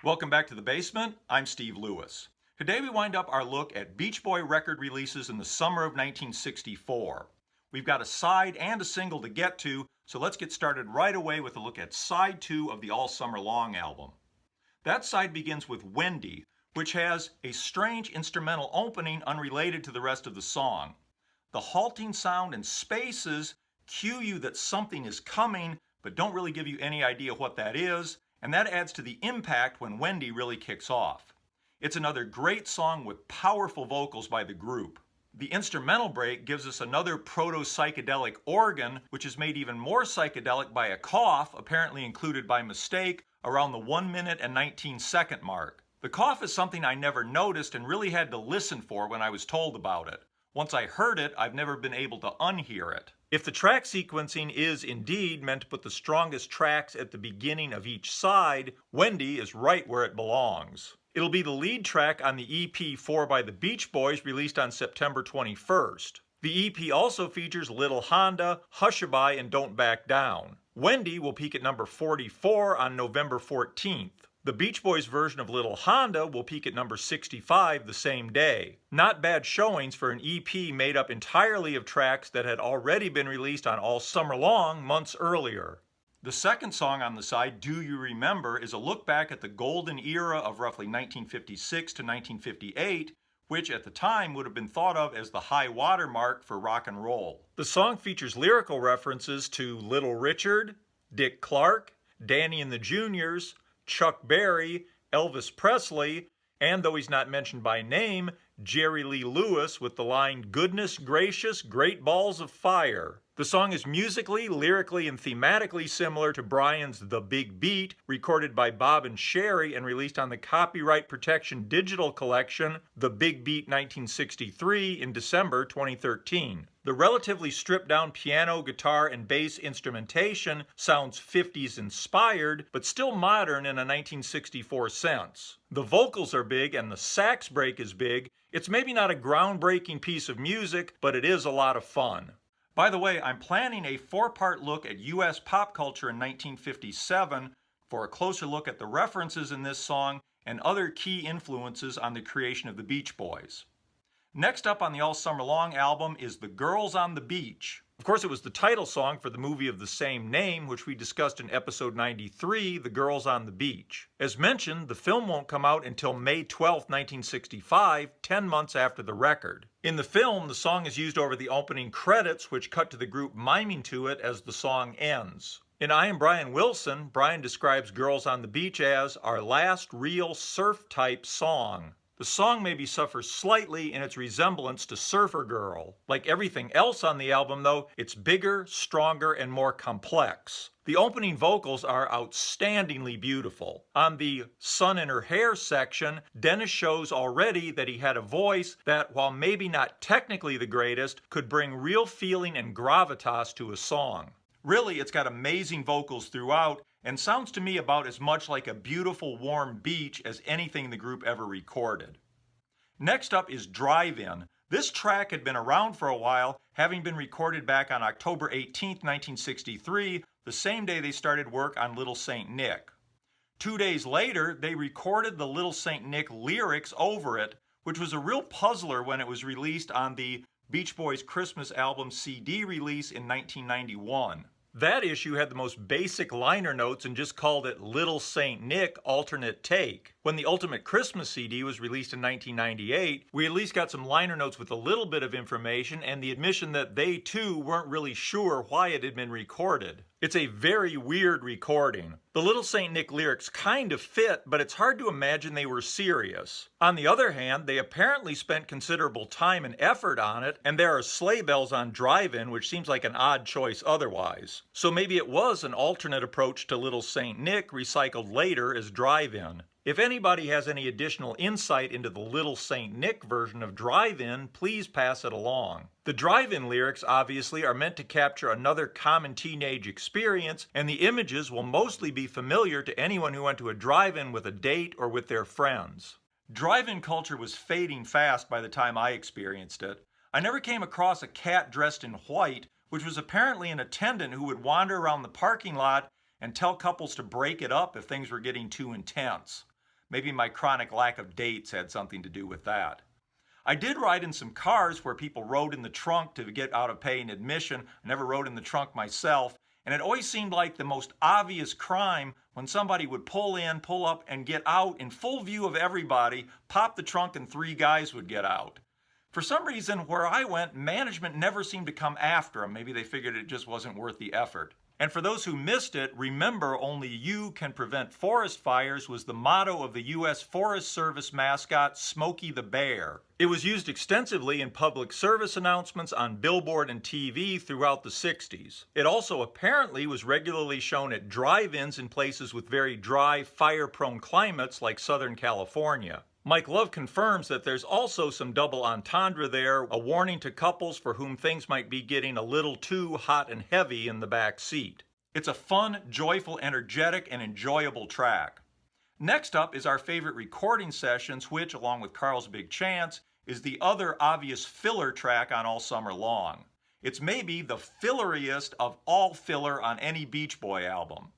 Welcome back to the basement. I'm Steve Lewis. Today we wind up our look at Beach Boy record releases in the summer of 1964. We've got a side and a single to get to, so let's get started right away with a look at side 2 of the All Summer Long album. That side begins with Wendy, which has a strange instrumental opening unrelated to the rest of the song. The halting sound and spaces cue you that something is coming, but don't really give you any idea what that is, and that adds to the impact when Wendy really kicks off. It's another great song with powerful vocals by the group. The instrumental break gives us another proto-psychedelic organ, which is made even more psychedelic by a cough, apparently included by mistake, around the 1 minute and 19-second mark. The cough is something I never noticed and really had to listen for when I was told about it. Once I heard it, I've never been able to unhear it. If the track sequencing is indeed meant to put the strongest tracks at the beginning of each side, Wendy is right where it belongs. It'll be the lead track on the EP 4 by the Beach Boys released on September 21st. The EP also features Little Honda, Hushabye, and Don't Back Down. Wendy will peak at number 44 on November 14th. The Beach Boys version of Little Honda will peak at number 65 the same day. Not bad showings for an EP made up entirely of tracks that had already been released on All Summer Long months earlier. The second song on the side, Do You Remember, is a look back at the golden era of roughly 1956 to 1958, which at the time would have been thought of as the high water mark for rock and roll. The song features lyrical references to Little Richard, Dick Clark, Danny and the Juniors, Chuck Berry, Elvis Presley, and though he's not mentioned by name, Jerry Lee Lewis with the line, "Goodness gracious, great balls of fire." The song is musically, lyrically, and thematically similar to Brian's The Big Beat, recorded by Bob and Sherry and released on the copyright protection digital collection, The Big Beat 1963, in December 2013. The relatively stripped-down piano, guitar, and bass instrumentation sounds 50s inspired, but still modern in a 1964 sense. The vocals are big and the sax break is big. It's maybe not a groundbreaking piece of music, but it is a lot of fun. By the way, I'm planning a 4-part look at US pop culture in 1957 for a closer look at the references in this song and other key influences on the creation of the Beach Boys. Next up on the All Summer Long album is The Girls on the Beach. Of course, it was the title song for the movie of the same name, which we discussed in episode 93, The Girls on the Beach. As mentioned, the film won't come out until May 12, 1965, 10 months after the record. In the film, the song is used over the opening credits, which cut to the group miming to it as the song ends. In I Am Brian Wilson, Brian describes Girls on the Beach as our last real surf-type song. The song maybe suffers slightly in its resemblance to Surfer Girl. Like everything else on the album though, it's bigger, stronger, and more complex. The opening vocals are outstandingly beautiful. On the Sun in Her Hair section, Dennis shows already that he had a voice that, while maybe not technically the greatest, could bring real feeling and gravitas to a song. Really, it's got amazing vocals throughout, and sounds to me about as much like a beautiful warm beach as anything the group ever recorded. Next up is Drive-In. This track had been around for a while, having been recorded back on October 18, 1963, the same day they started work on Little Saint Nick. 2 days later, they recorded the Little Saint Nick lyrics over it, which was a real puzzler when it was released on the Beach Boys Christmas album CD release in 1991. That issue had the most basic liner notes and just called it Little Saint Nick Alternate Take. When the Ultimate Christmas CD was released in 1998, we at least got some liner notes with a little bit of information and the admission that they too weren't really sure why it had been recorded. It's a very weird recording. The Little Saint Nick lyrics kind of fit, but it's hard to imagine they were serious. On the other hand, they apparently spent considerable time and effort on it, and there are sleigh bells on Drive-In, which seems like an odd choice otherwise. So maybe it was an alternate approach to Little Saint Nick recycled later as Drive-In. If anybody has any additional insight into the Little Saint Nick version of Drive-In, please pass it along. The Drive-In lyrics obviously are meant to capture another common teenage experience, and the images will mostly be familiar to anyone who went to a drive-in with a date or with their friends. Drive-in culture was fading fast by the time I experienced it. I never came across a cat dressed in white, which was apparently an attendant who would wander around the parking lot and tell couples to break it up if things were getting too intense. Maybe my chronic lack of dates had something to do with that. I did ride in some cars where people rode in the trunk to get out of paying admission. I never rode in the trunk myself, and it always seemed like the most obvious crime when somebody would pull in, pull up, and get out in full view of everybody, pop the trunk, and 3 guys would get out. For some reason, where I went, management never seemed to come after them. Maybe they figured it just wasn't worth the effort. And for those who missed it, remember, only you can prevent forest fires was the motto of the U.S. Forest Service mascot, Smokey the Bear. It was used extensively in public service announcements on billboard and TV throughout the 60s. It also apparently was regularly shown at drive-ins in places with very dry, fire-prone climates like Southern California. Mike Love confirms that there's also some double entendre there, a warning to couples for whom things might be getting a little too hot and heavy in the back seat. It's a fun, joyful, energetic, and enjoyable track. Next up is our favorite recording sessions, which, along with Carl's Big Chance, is the other obvious filler track on All Summer Long. It's maybe the filleriest of all filler on any Beach Boy album.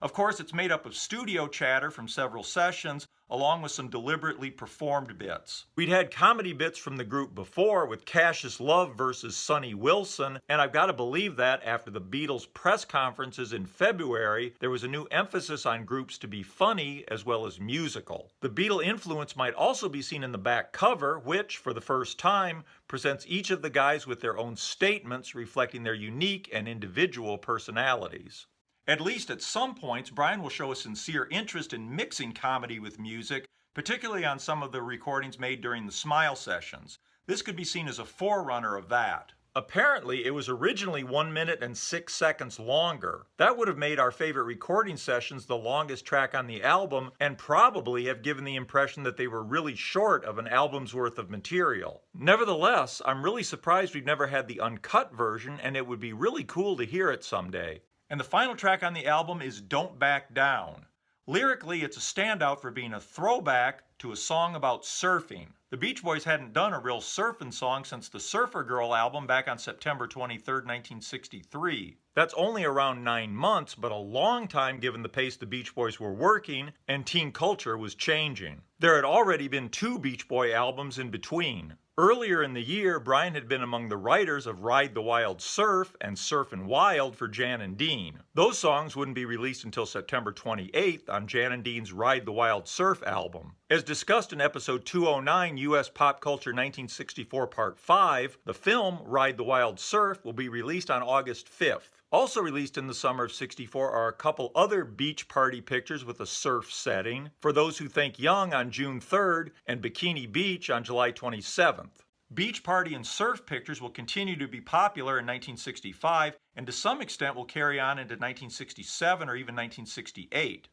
Of course, it's made up of studio chatter from several sessions, along with some deliberately performed bits. We'd had comedy bits from the group before with Cassius Love versus Sonny Wilson, and I've got to believe that after the Beatles' press conferences in February, there was a new emphasis on groups to be funny as well as musical. The Beatle influence might also be seen in the back cover, which, for the first time, presents each of the guys with their own statements reflecting their unique and individual personalities. At least at some points, Brian will show a sincere interest in mixing comedy with music, particularly on some of the recordings made during the Smile sessions. This could be seen as a forerunner of that. Apparently, it was originally 1 minute and 6 seconds longer. That would have made our favorite recording sessions the longest track on the album and probably have given the impression that they were really short of an album's worth of material. Nevertheless, I'm really surprised we've never had the uncut version, and it would be really cool to hear it someday. And the final track on the album is Don't Back Down. Lyrically, it's a standout for being a throwback to a song about surfing. The Beach Boys hadn't done a real surfing song since the Surfer Girl album back on September 23, 1963. That's only around 9 months, but a long time given the pace the Beach Boys were working and teen culture was changing. There had already been 2 Beach Boy albums in between. Earlier in the year, Brian had been among the writers of Ride the Wild Surf and Surfin' Wild for Jan and Dean. Those songs wouldn't be released until September 28th on Jan and Dean's Ride the Wild Surf album. As discussed in episode 209, U.S. Pop Culture 1964 Part 5, the film Ride the Wild Surf will be released on August 5th. Also released in the summer of '64 are a couple other beach party pictures with a surf setting, For Those Who Think Young on June 3rd and Bikini Beach on July 27th. Beach party and surf pictures will continue to be popular in 1965 and to some extent will carry on into 1967 or even 1968.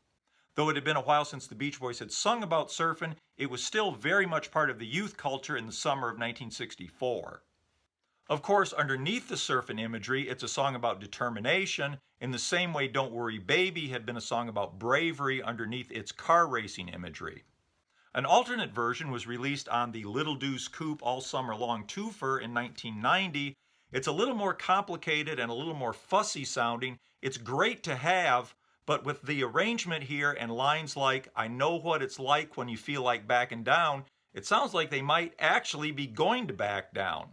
Though it had been a while since the Beach Boys had sung about surfing, it was still very much part of the youth culture in the summer of 1964. Of course, underneath the surfing imagery, it's a song about determination, in the same way Don't Worry Baby had been a song about bravery underneath its car racing imagery. An alternate version was released on the Little Deuce Coupe All Summer Long twofer in 1990. It's a little more complicated and a little more fussy sounding. It's great to have, but with the arrangement here and lines like, I know what it's like when you feel like backing down, it sounds like they might actually be going to back down.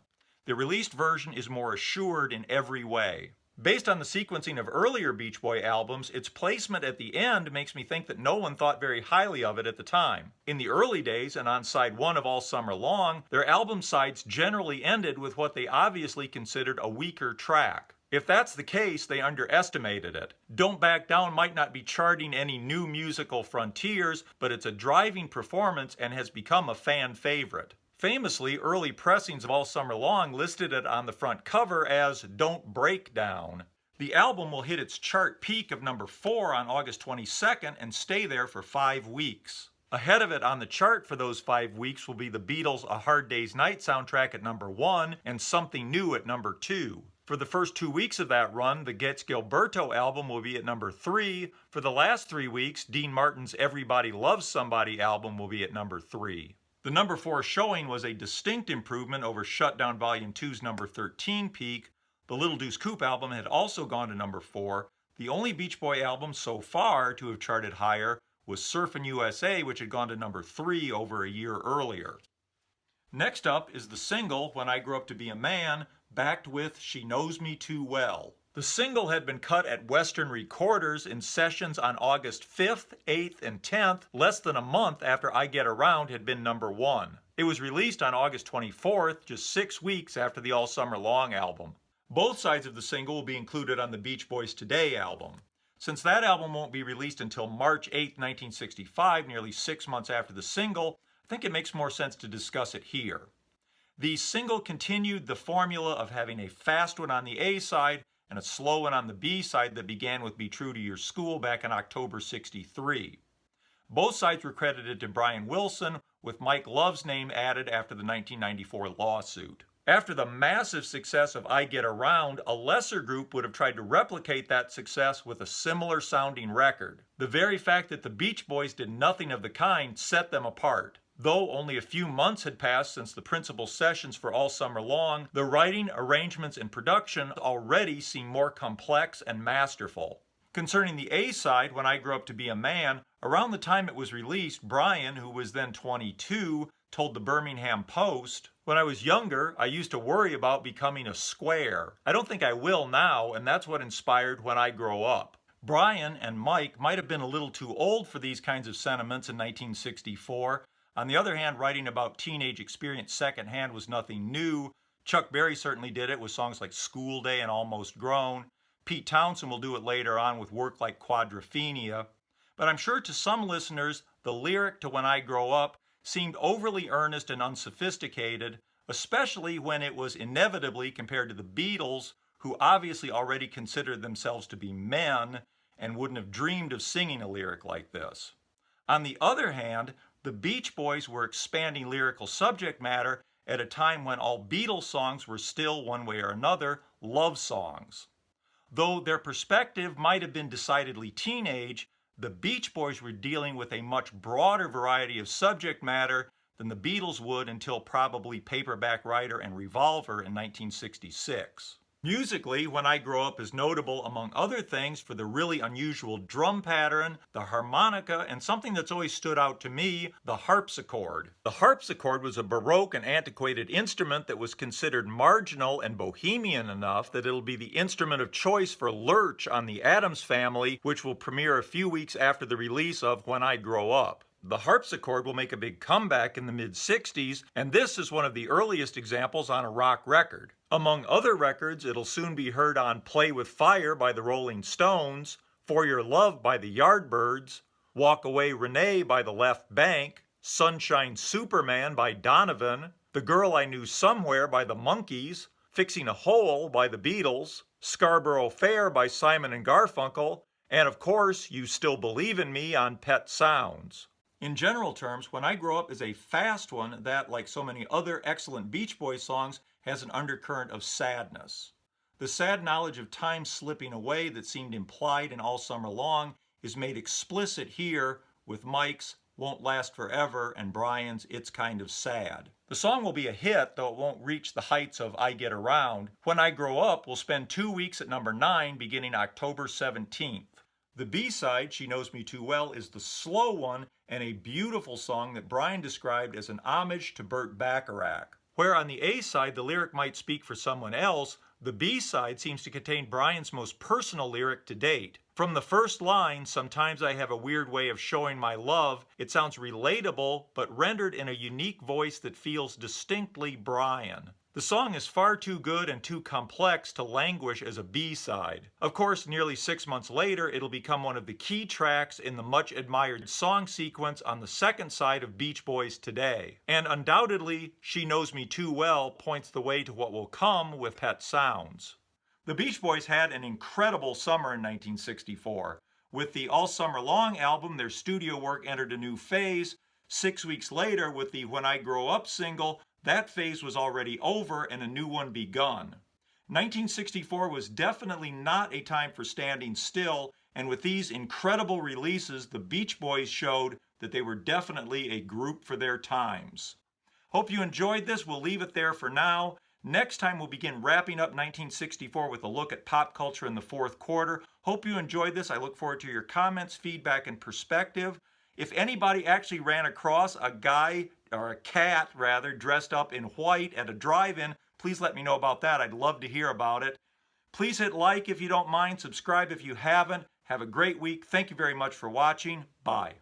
The released version is more assured in every way. Based on the sequencing of earlier Beach Boy albums, its placement at the end makes me think that no one thought very highly of it at the time. In the early days, and on side 1 of All Summer Long, their album sides generally ended with what they obviously considered a weaker track. If that's the case, they underestimated it. Don't Back Down might not be charting any new musical frontiers, but it's a driving performance and has become a fan favorite. Famously, early pressings of All Summer Long listed it on the front cover as Don't Break Down. The album will hit its chart peak of number 4 on August 22nd and stay there for 5 weeks. Ahead of it on the chart for those 5 weeks will be the Beatles' A Hard Day's Night soundtrack at number 1 and Something New at number 2. For the first 2 weeks of that run, the Gets Gilberto album will be at number 3. For the last 3 weeks, Dean Martin's Everybody Loves Somebody album will be at number 3. The number 4 showing was a distinct improvement over Shutdown Volume 2's number 13 peak. The Little Deuce Coupe album had also gone to number 4. The only Beach Boy album so far to have charted higher was Surfin' USA, which had gone to number 3 over a year earlier. Next up is the single, When I Grow Up to Be a Man, backed with She Knows Me Too Well. The single had been cut at Western Recorders in sessions on August 5th, 8th, and 10th, less than a month after I Get Around had been number 1. It was released on August 24th, just 6 weeks after the All Summer Long album. Both sides of the single will be included on the Beach Boys Today album. Since that album won't be released until March 8, 1965, nearly 6 months after the single, I think it makes more sense to discuss it here. The single continued the formula of having a fast one on the A side and a slow one on the B side that began with Be True to Your School back in October '63. Both sides were credited to Brian Wilson, with Mike Love's name added after the 1994 lawsuit. After the massive success of I Get Around, a lesser group would have tried to replicate that success with a similar sounding record. The very fact that the Beach Boys did nothing of the kind set them apart. Though only a few months had passed since the principal sessions for All Summer Long, the writing, arrangements, and production already seem more complex and masterful. Concerning the A side, When I Grow Up to Be a Man, around the time it was released, Brian, who was then 22, told the Birmingham Post, "When I was younger, I used to worry about becoming a square. I don't think I will now, and that's what inspired When I Grow Up." Brian and Mike might have been a little too old for these kinds of sentiments in 1964. On the other hand, writing about teenage experience secondhand was nothing new. Chuck Berry certainly did it with songs like School Day and Almost Grown. Pete Townsend will do it later on with work like Quadrophenia. But I'm sure to some listeners, the lyric to When I Grow Up seemed overly earnest and unsophisticated, especially when it was inevitably compared to the Beatles, who obviously already considered themselves to be men and wouldn't have dreamed of singing a lyric like this. On the other hand, the Beach Boys were expanding lyrical subject matter at a time when all Beatles songs were still, one way or another, love songs. Though their perspective might have been decidedly teenage, the Beach Boys were dealing with a much broader variety of subject matter than the Beatles would until probably Paperback Writer and Revolver in 1966. Musically, When I Grow Up is notable, among other things, for the really unusual drum pattern, the harmonica, and something that's always stood out to me, the harpsichord. The harpsichord was a Baroque and antiquated instrument that was considered marginal and bohemian enough that it'll be the instrument of choice for Lurch on the Addams Family, which will premiere a few weeks after the release of When I Grow Up. The harpsichord will make a big comeback in the mid-60s, and this is one of the earliest examples on a rock record. Among other records, it'll soon be heard on Play with Fire by the Rolling Stones, For Your Love by the Yardbirds, Walk Away Renee by the Left Bank, Sunshine Superman by Donovan, The Girl I Knew Somewhere by the Monkees, Fixing a Hole by the Beatles, Scarborough Fair by Simon and Garfunkel, and of course, You Still Believe in Me on Pet Sounds. In general terms, When I Grow Up is a fast one that, like so many other excellent Beach Boys songs, has an undercurrent of sadness. The sad knowledge of time slipping away that seemed implied in All Summer Long is made explicit here with Mike's Won't Last Forever and Brian's It's Kind of Sad. The song will be a hit, though it won't reach the heights of I Get Around. When I Grow Up will spend 2 weeks at number 9 beginning October 17th. The B-side, She Knows Me Too Well, is the slow one and a beautiful song that Brian described as an homage to Burt Bacharach. Where on the A-side the lyric might speak for someone else, the B-side seems to contain Brian's most personal lyric to date. From the first line, Sometimes I Have a Weird Way of Showing My Love, it sounds relatable, but rendered in a unique voice that feels distinctly Brian. The song is far too good and too complex to languish as a B-side. Of course, nearly 6 months later, it'll become one of the key tracks in the much admired song sequence on the second side of Beach Boys Today. And undoubtedly, She Knows Me Too Well points the way to what will come with Pet Sounds. The Beach Boys had an incredible summer in 1964. With the All Summer Long album, their studio work entered a new phase. 6 weeks later, with the When I Grow Up single, that phase was already over and a new one begun. 1964 was definitely not a time for standing still, and with these incredible releases, the Beach Boys showed that they were definitely a group for their times. Hope you enjoyed this. We'll leave it there for now. Next time we'll begin wrapping up 1964 with a look at pop culture in the fourth quarter. Hope you enjoyed this. I look forward to your comments, feedback, and perspective. If anybody actually ran across a guy, or a cat rather, dressed up in white at a drive-in, please let me know about that. I'd love to hear about it. Please hit like if you don't mind, subscribe if you haven't. Have a great week. Thank you very much for watching. Bye.